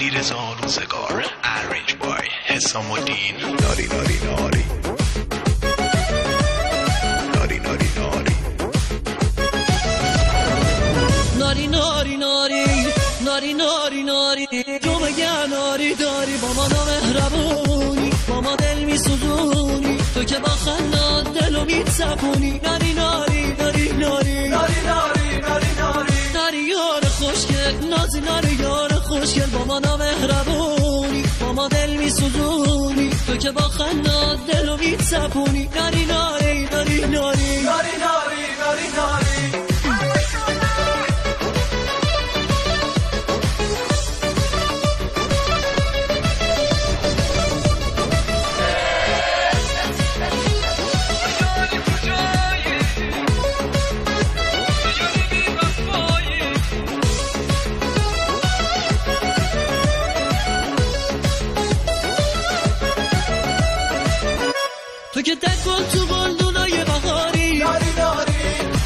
علیرضا روزگار ارنج بای حسام الدین ناری ناری ناری ناری ناری ناری ناری ناری ناری ناری ناری ناری جو بگه ناری داری با ما نامهربونی با ما دل میسوزونی تو که با خندات دلو میتسپونی ناری ناری ناری ناری ناری ناری ناری ناری ناری یار خوشگل نازی ناری یار خوشگل با ما نامهربونی با ما دل میسوزونی تو که با خندات دلو میتسپونی ناری ناری ناری ناری ناری ناری ناری ناری تو که تکل تو گلدونای بهاری ناری ناری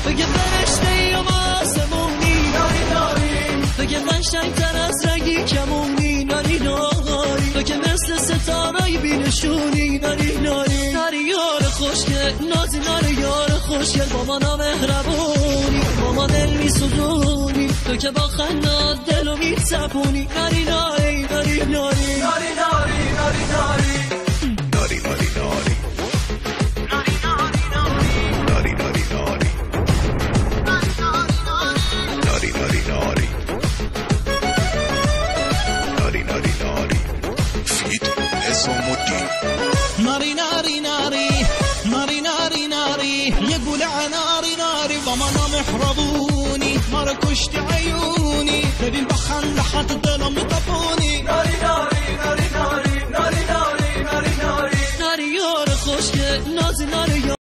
تو که فرشته یا آسمونی ناری ناری تو که قشنگ‌تر از رنگی کمونی ناری ناری تو که مثل ستاره‌ای بی‌نشونی ناری ناری ناری یار خوشگل نازی ناری یار خوشگل با ما نامهربونی با ما دل میسوزونی تو که با خندات دلو میتسپونی ناری ناری ناری ناری ناری ناری ناری ناری ناری ناری ناری ناری ناری ناری ناری ناری ناری یه گوله ناری ناری با ما نامهربونی ما رو کشتی عیونی ببین با خنده حت دلم میتپونی ناری ناری ناری ناری ناری ناری ناری ناری ناری یار خوشگل نازی ناری